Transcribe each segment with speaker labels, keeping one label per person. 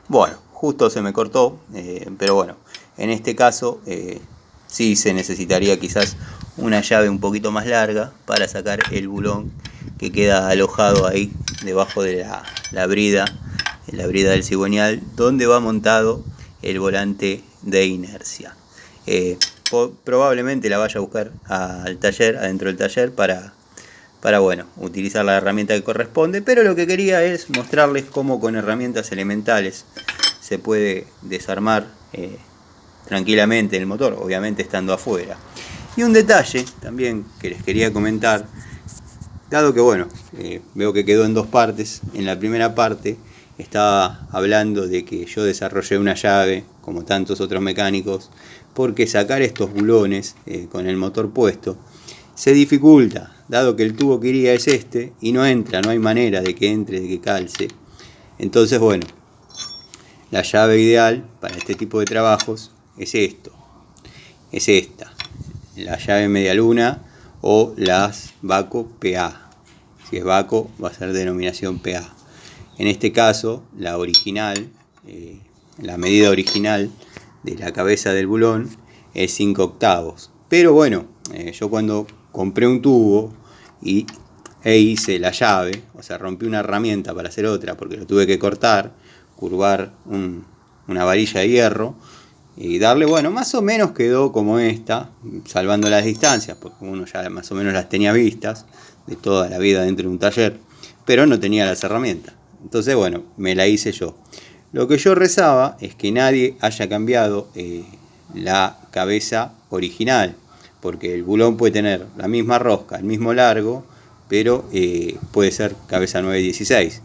Speaker 1: Bueno, justo se me cortó, pero bueno, en este caso sí se necesitaría quizás una llave un poquito más larga para sacar el bulón que queda alojado ahí debajo de la brida del cigüeñal, donde va montado el volante de inercia. Eh, Probablemente la vaya a buscar al taller, adentro del taller, para bueno, utilizar la herramienta que corresponde, pero lo que quería es mostrarles cómo con herramientas elementales se puede desarmar tranquilamente el motor, obviamente estando afuera. Y un detalle también que les quería comentar, dado que bueno, veo que quedó en dos partes. En la primera parte estaba hablando de que yo desarrollé una llave, como tantos otros mecánicos, porque sacar estos bulones con el motor puesto se dificulta, dado que el tubo que iría es este y no entra, no hay manera de que entre, de que calce. Entonces, bueno, la llave ideal para este tipo de trabajos es esta, la llave media luna o las Baco PA. Si es Baco va a ser denominación PA. En este caso, la original, la medida original de la cabeza del bulón es 5 octavos. Pero bueno, yo cuando compré un tubo e hice la llave, o sea, rompí una herramienta para hacer otra porque lo tuve que cortar, curvar una varilla de hierro y darle, bueno, más o menos quedó como esta, salvando las distancias, porque uno ya más o menos las tenía vistas de toda la vida dentro de un taller, pero no tenía las herramientas. Entonces, bueno, me la hice yo. Lo que yo rezaba es que nadie haya cambiado la cabeza original, porque el bulón puede tener la misma rosca, el mismo largo, pero puede ser cabeza 916.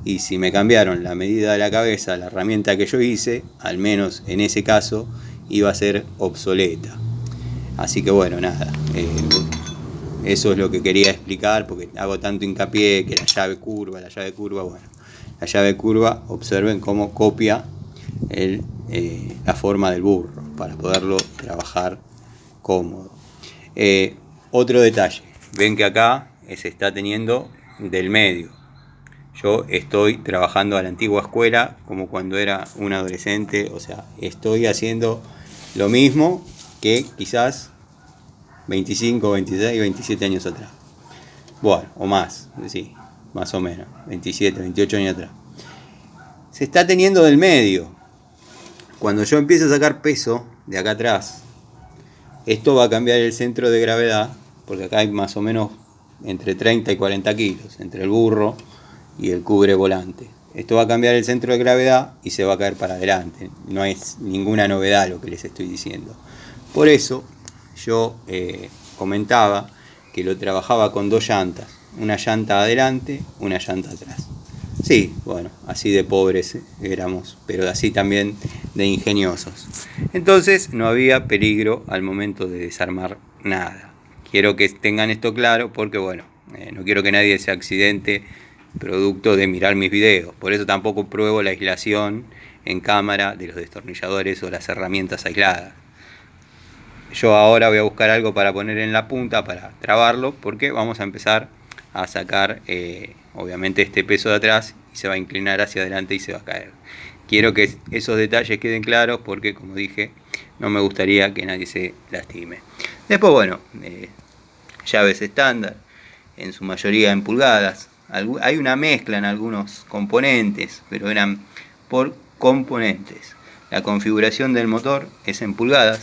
Speaker 1: Y si me cambiaron la medida de la cabeza, la herramienta que yo hice, al menos en ese caso, iba a ser obsoleta. Así que bueno, nada, eso es lo que quería explicar, porque hago tanto hincapié que la llave curva, bueno, la llave curva, observen cómo copia la forma del burro, para poderlo trabajar cómodo. Otro detalle, ven que acá se está teniendo del medio. Yo estoy trabajando a la antigua escuela, como cuando era un adolescente, o sea, estoy haciendo lo mismo que quizás 25, 26, 27 años atrás. Bueno, o más, sí, más o menos, 27, 28 años atrás. Se está teniendo del medio. Cuando yo empiezo a sacar peso de acá atrás, esto va a cambiar el centro de gravedad, porque acá hay más o menos entre 30 y 40 kilos, entre el burro y el cubre volante. Esto va a cambiar el centro de gravedad y se va a caer para adelante. No es ninguna novedad lo que les estoy diciendo. Por eso yo comentaba que lo trabajaba con dos llantas. Una llanta adelante, una llanta atrás. Sí, bueno, así de pobres éramos, pero así también de ingeniosos. Entonces no había peligro al momento de desarmar nada. Quiero que tengan esto claro porque, bueno, no quiero que nadie se accidente producto de mirar mis videos. Por eso tampoco pruebo la aislación en cámara de los destornilladores o las herramientas aisladas. Yo ahora voy a buscar algo para poner en la punta para trabarlo, porque vamos a empezar a sacar obviamente este peso de atrás y se va a inclinar hacia adelante y se va a caer. Quiero que esos detalles queden claros porque, como dije, no me gustaría que nadie se lastime. Después, bueno, llaves estándar, en su mayoría en pulgadas. Hay una mezcla en algunos componentes, pero eran por componentes. La configuración del motor es en pulgadas,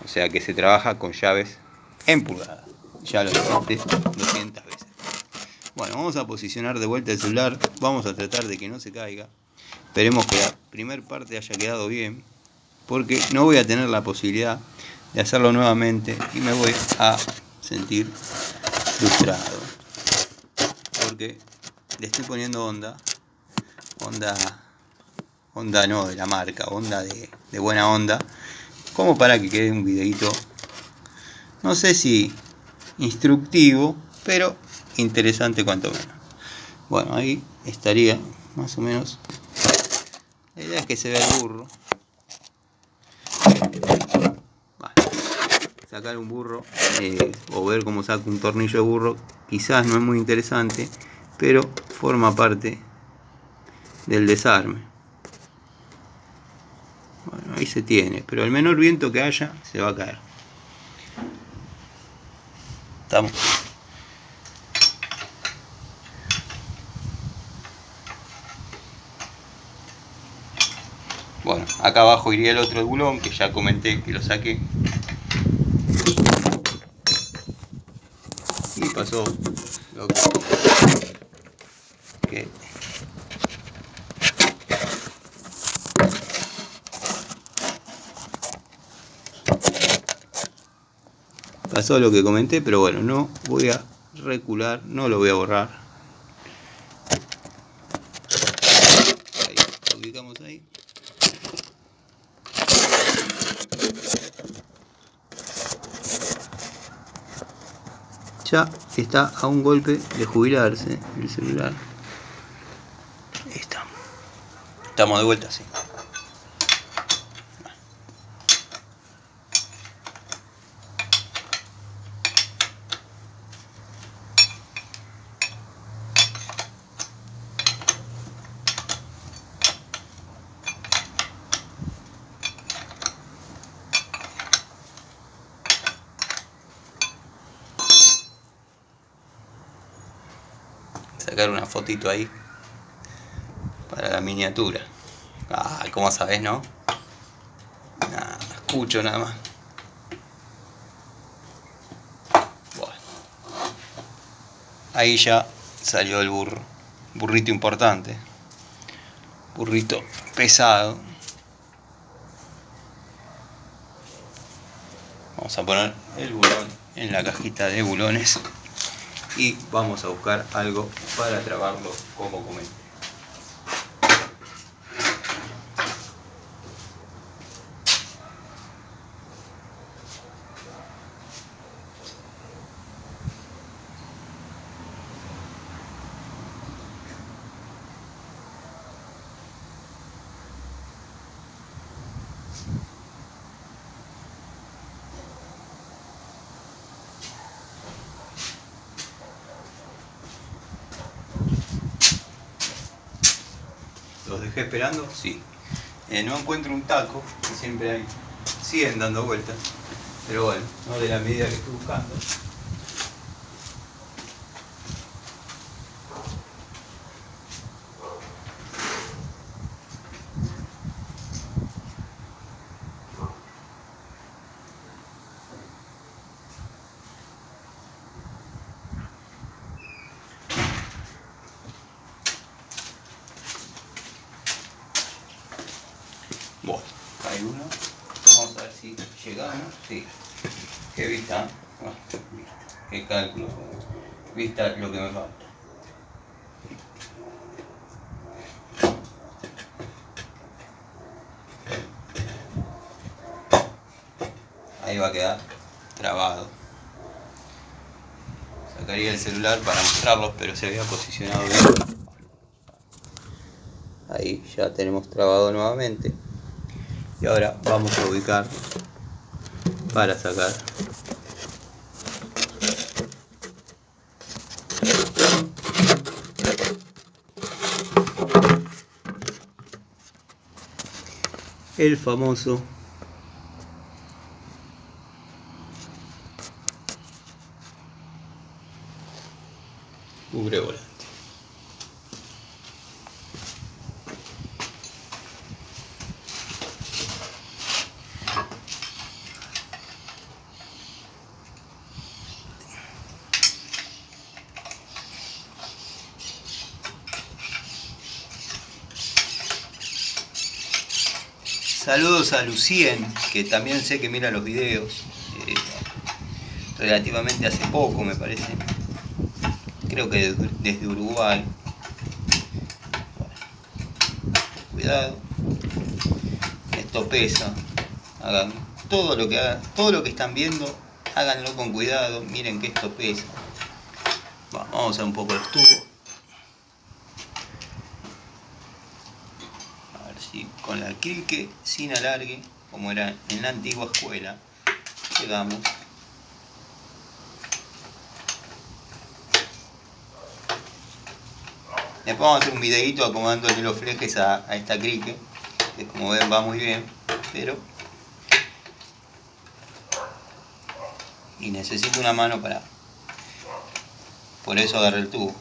Speaker 1: o sea que se trabaja con llaves en pulgadas. Ya lo dije 200 veces. Bueno, vamos a posicionar de vuelta el celular, vamos a tratar de que no se caiga. Esperemos que la primera parte haya quedado bien, porque no voy a tener la posibilidad de hacerlo nuevamente y me voy a sentir frustrado, porque le estoy poniendo onda no de la marca, onda de buena onda, como para que quede un videito, no sé si instructivo, pero interesante cuanto menos. Bueno, ahí estaría más o menos. La idea es que se vea el burro. Sacar un burro o ver cómo saco un tornillo de burro quizás no es muy interesante, pero forma parte del desarme. Bueno, ahí se tiene, pero el menor viento que haya se va a caer. Estamos. Bueno, acá abajo iría el otro bulón que ya comenté que lo saqué. Y pasó lo que pasó lo que comenté, pero bueno, no voy a recular, no lo voy a borrar. Ahí, lo ubicamos ahí. Ya está a un golpe de jubilarse el celular. Ahí estamos. Estamos de vuelta, sí. Sacar una fotito ahí para la miniatura. Ah, ¿cómo sabes, no? Nada, escucho nada más. Bueno. Ahí ya salió el burrito importante. Burrito pesado. Vamos a poner el bulón en la cajita de bulones. Y vamos a buscar algo para trabarlo como comenté. ¿Los dejé esperando? Sí. No encuentro un taco, que siempre hay, siguen dando vueltas, pero bueno, no de la medida que estoy buscando. Bueno, hay uno. Vamos a ver si llegamos. Sí. Qué vista. Ah, qué cálculo. Vista lo que me falta. Ahí va a quedar trabado. Sacaría el celular para mostrarlos, pero se había posicionado bien. Ahí ya tenemos trabado nuevamente. Y ahora vamos a ubicar para sacar el famoso cubre volante. Saludos a Lucien, que también sé que mira los videos, relativamente hace poco me parece, creo que desde Uruguay. Bueno, cuidado, esto pesa, hagan todo lo que están viendo, háganlo con cuidado, miren que esto pesa. Bueno, vamos a usar un poco los tubos. Con la crique sin alargue, como era en la antigua escuela, llegamos. Después vamos a hacer un videito acomodándole los flejes a esta crique, que como ven va muy bien, pero... Y necesito una mano para... Por eso agarré el tubo.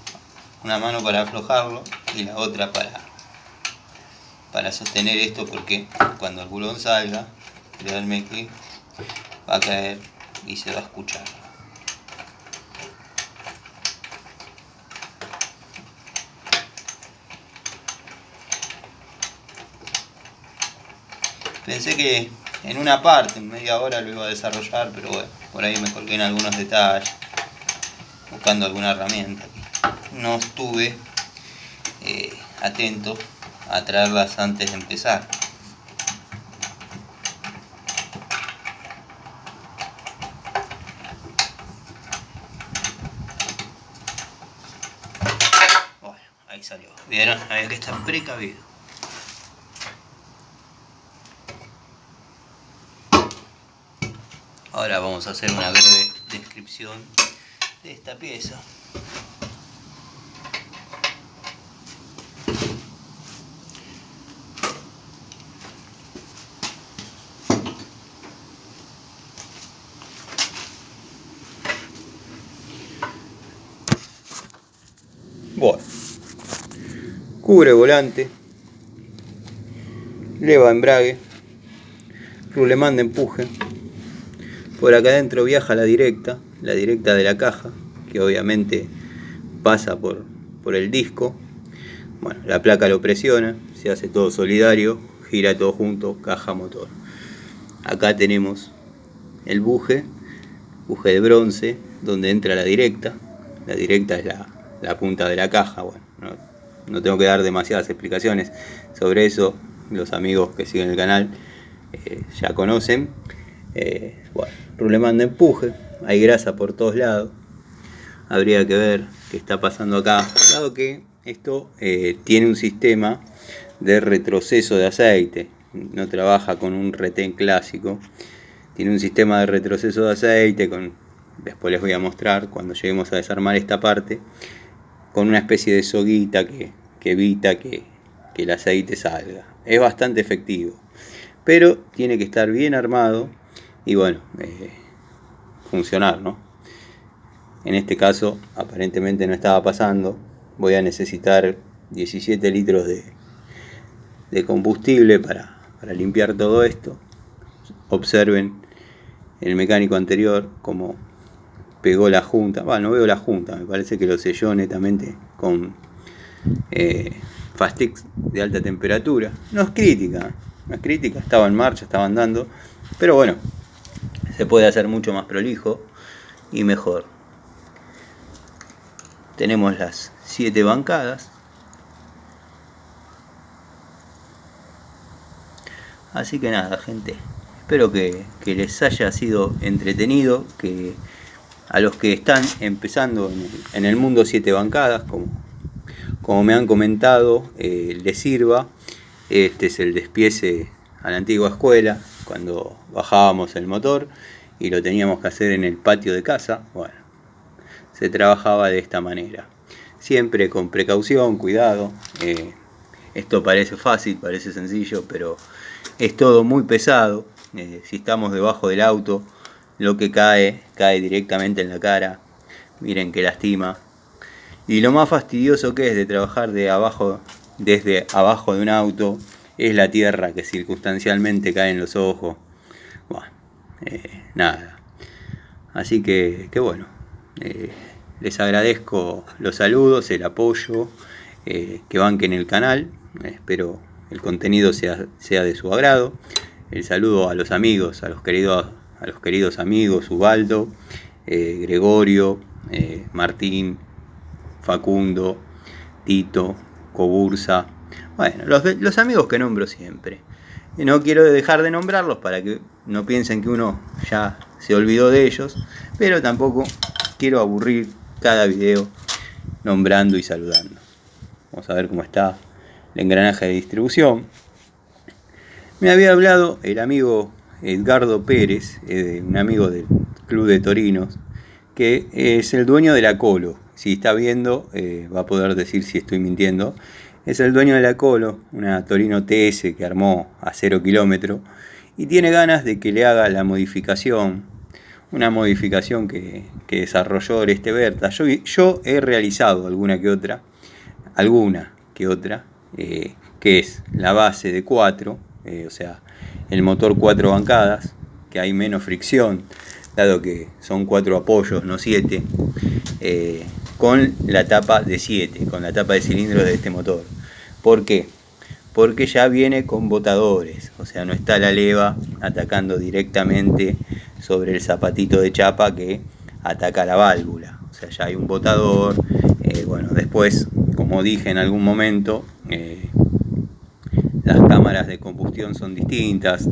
Speaker 1: Una mano para aflojarlo y la otra para sostener esto, porque cuando el bulón salga, créanme que va a caer y se va a escuchar. Pensé que en una parte, en media hora lo iba a desarrollar, pero bueno, por ahí me colgué en algunos detalles, buscando alguna herramienta. No estuve atento a traerlas antes de empezar. Bueno, ahí salió. ¿Vieron? Había que estar precavido. Ahora vamos a hacer una breve descripción de esta pieza. Bueno, cubre volante, leva embrague, rulemán de empuje. Por acá adentro viaja la directa de la caja, que obviamente pasa por el disco. Bueno, la placa lo presiona, se hace todo solidario, gira todo junto, caja, motor. Acá tenemos el buje de bronce, donde entra la directa. La directa es la punta de la caja. Bueno, no tengo que dar demasiadas explicaciones sobre eso, los amigos que siguen el canal ya conocen. Bueno, rulemán de empuje, hay grasa por todos lados, habría que ver qué está pasando acá, dado que esto tiene un sistema de retroceso de aceite, no trabaja con un retén clásico, tiene un sistema de retroceso de aceite, después les voy a mostrar cuando lleguemos a desarmar esta parte, con una especie de soguita que evita que el aceite salga. Es bastante efectivo, pero tiene que estar bien armado y bueno, funcionar, ¿no? En este caso aparentemente no estaba pasando. Voy a necesitar 17 litros de combustible para limpiar todo esto. Observen el mecánico anterior como pegó la junta. No veo la junta, me parece que lo selló netamente con Fastix de alta temperatura. No es crítica, estaba en marcha, estaba andando, pero bueno, se puede hacer mucho más prolijo y mejor. Tenemos las 7 bancadas. Así que nada, gente. Espero que les haya sido entretenido, que a los que están empezando en el mundo 7 bancadas, como me han comentado, les sirva. Este es el despiece a la antigua escuela, cuando bajábamos el motor y lo teníamos que hacer en el patio de casa. Bueno, se trabajaba de esta manera, siempre con precaución, cuidado. Esto parece fácil, parece sencillo, pero es todo muy pesado. Si estamos debajo del auto, lo que cae directamente en la cara. Miren que lastima. Y lo más fastidioso que es de trabajar desde abajo de un auto es la tierra que circunstancialmente cae en los ojos. Bueno, nada. Así que bueno, les agradezco los saludos, el apoyo, que banquen el canal. Espero el contenido sea de su agrado. El saludo a los amigos, a los queridos amigos, Ubaldo, Gregorio, Martín, Facundo, Tito, Cobursa. Bueno, los amigos que nombro siempre. No quiero dejar de nombrarlos para que no piensen que uno ya se olvidó de ellos, pero tampoco quiero aburrir cada video nombrando y saludando. Vamos a ver cómo está el engranaje de distribución. Me había hablado el amigo Edgardo Pérez, un amigo del Club de Torinos, que es el dueño de la Colo. si está viendo, va a poder decir si estoy mintiendo. Es el dueño de la Colo, una Torino TS que armó a 0 kilómetro y tiene ganas de que le haga la modificación, una modificación que desarrolló Oreste Berta. Yo he realizado alguna que otra, que es la base de 4, o sea, el motor 4 bancadas, que hay menos fricción, dado que son 4 apoyos, no 7, con la tapa de 7, con la tapa de cilindros de este motor. ¿Por qué? Porque ya viene con botadores, o sea, no está la leva atacando directamente sobre el zapatito de chapa que ataca la válvula. O sea, ya hay un botador. Bueno, después, como dije en algún momento, las cámaras de combustión son distintas,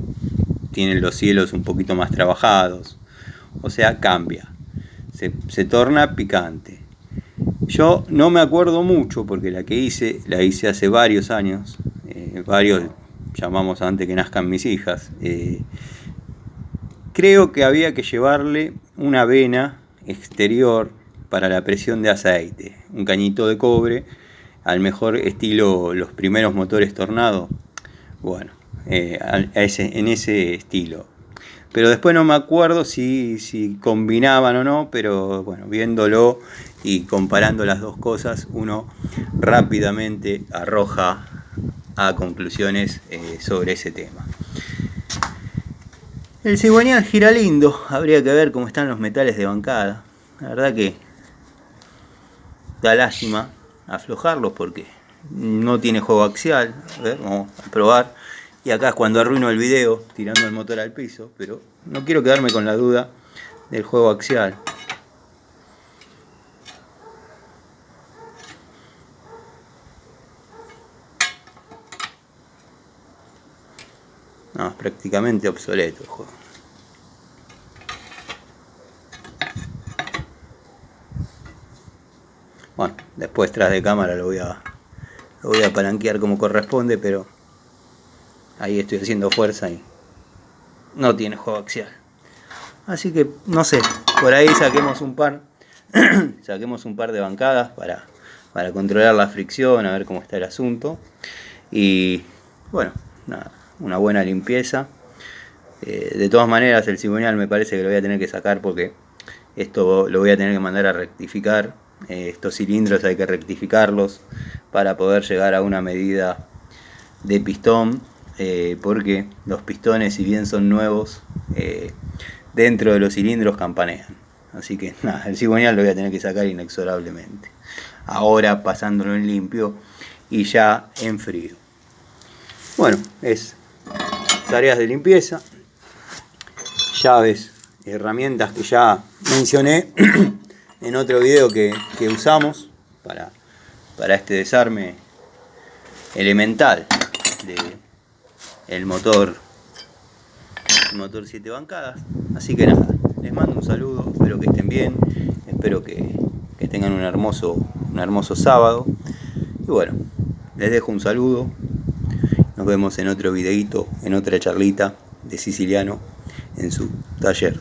Speaker 1: tienen los cielos un poquito más trabajados, o sea, cambia, se torna picante. Yo no me acuerdo mucho porque la hice hace varios años, varios, llamamos antes que nazcan mis hijas. Creo que había que llevarle una vena exterior para la presión de aceite, un cañito de cobre, al mejor estilo los primeros motores Tornado, bueno, en ese estilo. Pero después no me acuerdo si combinaban o no, pero bueno, viéndolo y comparando las dos cosas, uno rápidamente arroja a conclusiones sobre ese tema. El cigüeñal gira lindo, habría que ver cómo están los metales de bancada. La verdad que da lástima aflojarlos porque no tiene juego axial. A ver, vamos a probar. Y acá es cuando arruino el video tirando el motor al piso, pero no quiero quedarme con la duda del juego axial. No, es prácticamente obsoleto el juego. Bueno, después tras de cámara lo voy a palanquear como corresponde, pero ahí estoy haciendo fuerza y no tiene juego axial. Así que no sé, por ahí saquemos un par de bancadas para controlar la fricción, a ver cómo está el asunto. Y bueno, nada, una buena limpieza. De todas maneras, el cigüeñal me parece que lo voy a tener que sacar porque esto lo voy a tener que mandar a rectificar. Estos cilindros hay que rectificarlos para poder llegar a una medida de pistón, porque los pistones, si bien son nuevos, dentro de los cilindros campanean. Así que nada, el cigüeñal lo voy a tener que sacar inexorablemente. Ahora pasándolo en limpio y ya en frío. Bueno, es tareas de limpieza, llaves, herramientas que ya mencioné en otro video que usamos para este desarme elemental del motor 7 bancadas. Así que nada, les mando un saludo, espero que estén bien, espero que tengan un hermoso sábado. Y bueno, les dejo un saludo, nos vemos en otro videito, en otra charlita de Siciliano en su taller.